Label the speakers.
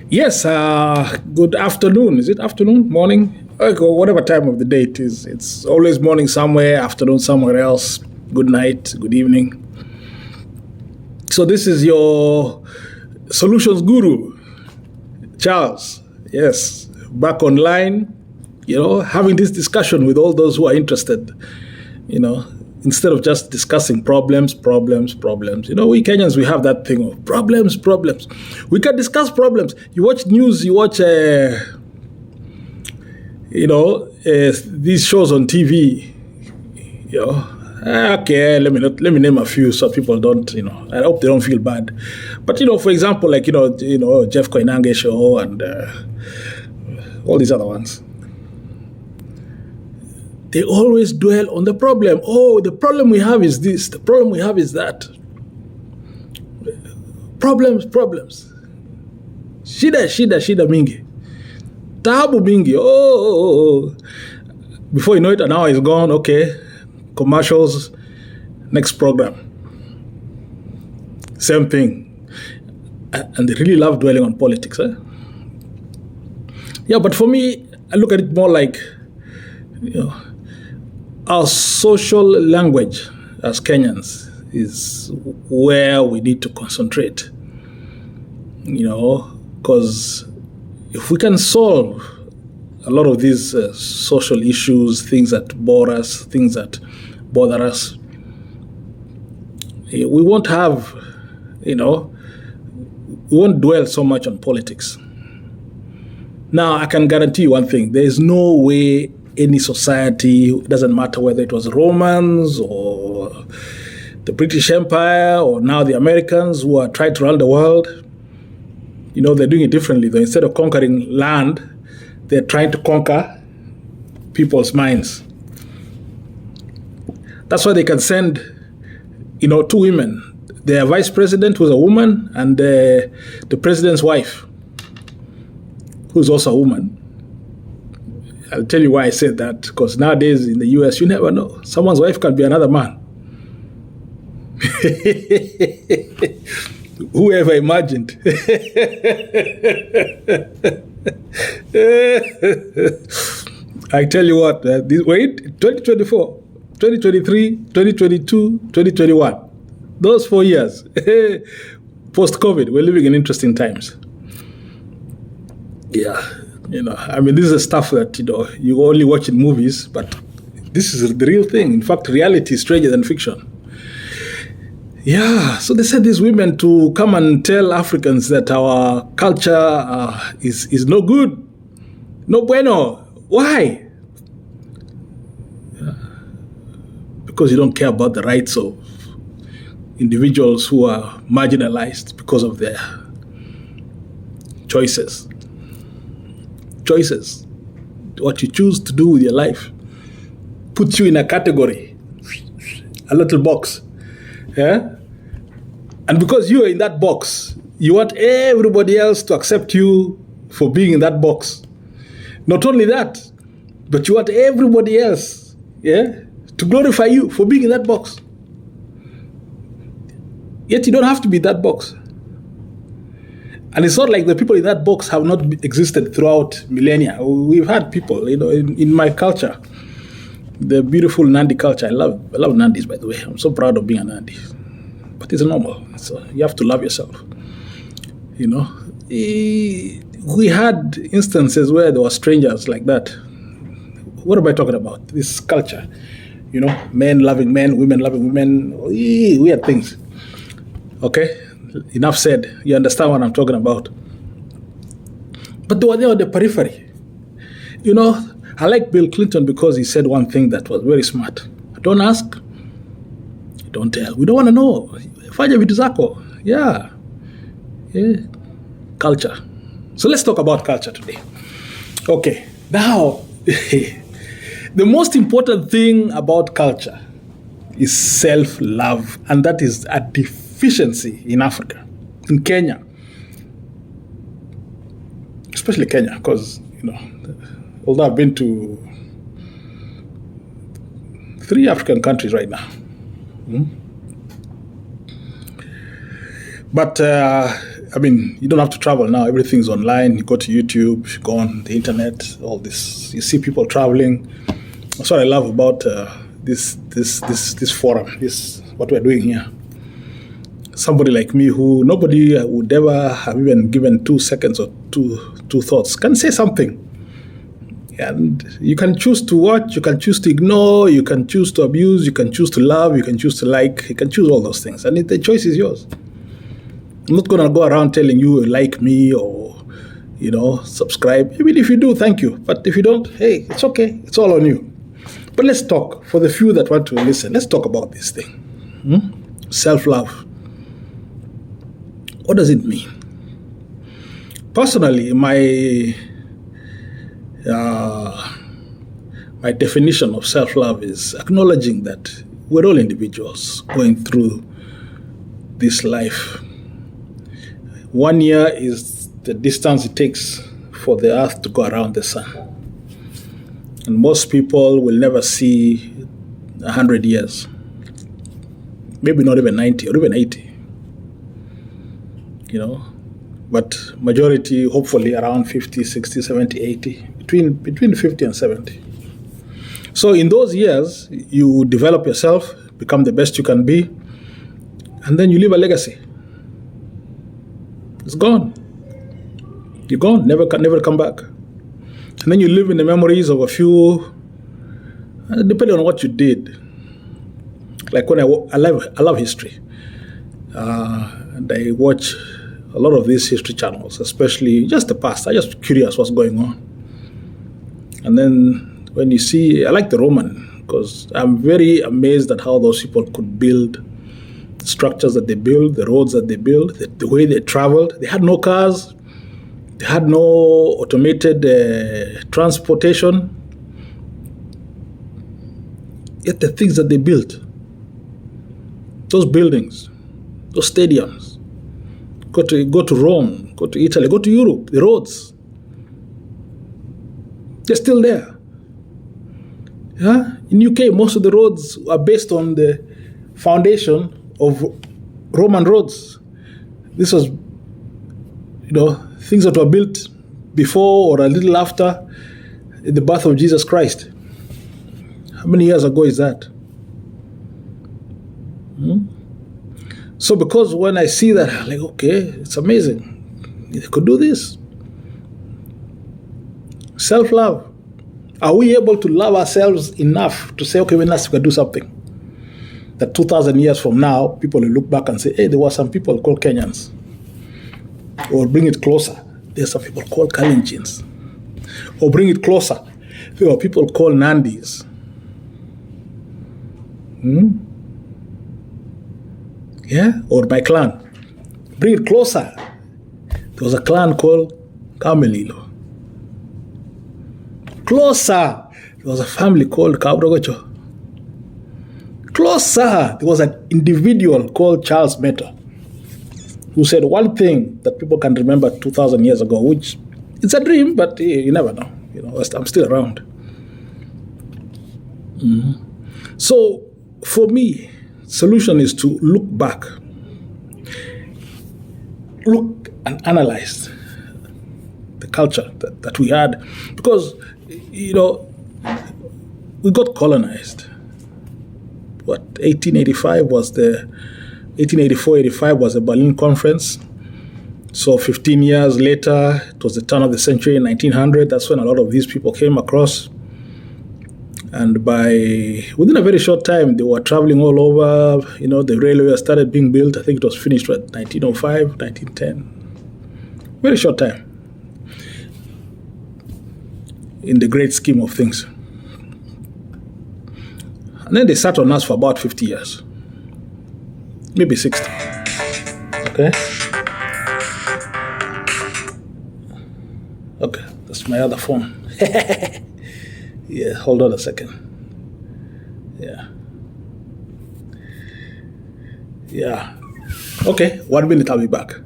Speaker 1: Yes, good afternoon. Is it afternoon, morning? Okay, whatever time of the day it is. It's always morning somewhere, afternoon somewhere else. Good night, good evening. So, this is your solutions guru, Charles. Yes, back online, having this discussion with all those who are interested, you know, instead of just discussing problems, problems, problems. We Kenyans, we have that thing of problems, problems. We can discuss problems. You watch news, you watch, these shows on TV, Okay, let me name a few so people don't, I hope they don't feel bad. But, for example, like, Jeff Koinange show and all these other ones. They always dwell on the problem. Oh, the problem we have is this. The problem we have is that. Problems, problems. Shida mingi. Tabu mingi. Oh. Before you know it, an hour is gone. Okay. Commercials. Next program. Same thing. And they really love dwelling on politics. Yeah, but for me, I look at it more like, our social language as Kenyans is where we need to concentrate, because if we can solve a lot of these social issues, things that bore us, things that bother us, we won't have, we won't dwell so much on politics. Now, I can guarantee you one thing. There is no way any society, it doesn't matter whether it was Romans or the British Empire or now the Americans who are trying to run the world, they're doing it differently. Though. Instead of conquering land, they're trying to conquer people's minds. That's why they can send, two women. Their vice president, who's a woman, and the president's wife, who's also a woman. I'll tell you why I said that, because nowadays in the US, you never know. Someone's wife can be another man. Whoever imagined. I tell you what, 2024, 2023, 2022, 2021, those 4 years, post-COVID, we're living in interesting times. Yeah. This is the stuff that, you only watch in movies, but this is the real thing. In fact, reality is stranger than fiction. Yeah, so they sent these women to come and tell Africans that our culture is no good, no bueno. Why? Because you don't care about the rights of individuals who are marginalized because of their choices. Choices, what you choose to do with your life, puts you in a category, a little box. Yeah? And because you are in that box, you want everybody else to accept you for being in that box. Not only that, but you want everybody else, to glorify you for being in that box. Yet you don't have to be in that box. And it's not like the people in that box have not existed throughout millennia. We've had people, in my culture, the beautiful Nandi culture. I love Nandis, by the way. I'm so proud of being a Nandi. But it's normal. So you have to love yourself. We had instances where there were strangers like that. What am I talking about? This culture. Men loving men, women loving women. Weird things. Okay? Enough said. You understand what I'm talking about. But they were there on the periphery. I like Bill Clinton because he said one thing that was very smart. Don't ask, don't tell. We don't want to know. Fanya vitu zako. Yeah. Culture. So let's talk about culture today. Okay. Now, the most important thing about culture is self-love. And that is a deficiency in Africa, in Kenya, especially Kenya, because, although I've been to 3 African countries right now. But I mean, you don't have to travel now. Everything's online. You go to YouTube, you go on the internet, all this. You see people traveling. That's what I love about this forum, this what we're doing here. Somebody like me who nobody would ever have even given 2 seconds or two thoughts can say something. And you can choose to watch, you can choose to ignore, you can choose to abuse, you can choose to love, you can choose to like, you can choose all those things. And the choice is yours. I'm not going to go around telling you like me or, subscribe. Even if you do, thank you. But if you don't, hey, it's okay. It's all on you. But let's talk. For the few that want to listen, let's talk about this thing. Self-love. What does it mean? Personally, my definition of self-love is acknowledging that we're all individuals going through this life. 1 year is the distance it takes for the earth to go around the sun. And most people will never see 100 years. Maybe not even 90 or even 80. But majority, hopefully around 50, 60, 70, 80, between 50 and 70. So in those years, you develop yourself, become the best you can be, and then you leave a legacy. It's gone. You're gone, never come back. And then you live in the memories of a few, depending on what you did. Like when I love history. And I watch a lot of these history channels, especially just the past. I'm just curious what's going on. And then when you see, I like the Roman, because I'm very amazed at how those people could build the structures that they built, the roads that they built, the way they traveled. They had no cars. They had no automated transportation. Yet the things that they built, those buildings, those stadiums, go to Rome, go to Italy, go to Europe, the roads, they're still there. Yeah? In UK, most of the roads are based on the foundation of Roman roads. This was, things that were built before or a little after the birth of Jesus Christ. How many years ago is that? So because when I see that, I'm like, okay, it's amazing. They could do this. Self-love. Are we able to love ourselves enough to say, okay, we can do something? That 2,000 years from now, people will look back and say, hey, there were some people called Kenyans. Or bring it closer. There's some people called Kalenjins. Or bring it closer. There were people called Nandis. Yeah, or my clan. Bring it closer. There was a clan called Kamelilo. Closer. There was a family called Kabrogocho. Closer. There was an individual called Charles Meto, who said one thing that people can remember 2,000 years ago, which it's a dream, but you never know. I'm still around. So for me, solution is to look back, look and analyze the culture that we had, because we got colonized. 1884-85 was the Berlin Conference. So 15 years later, it was the turn of the century, in 1900. That's when a lot of these people came across. And within a very short time, they were traveling all over. The railway started being built. I think it was finished at 1905, 1910. Very short time in the great scheme of things. And then they sat on us for about 50 years, maybe 60. Okay? Okay, that's my other phone. Yeah, hold on a second. Yeah. Okay, 1 minute, I'll be back.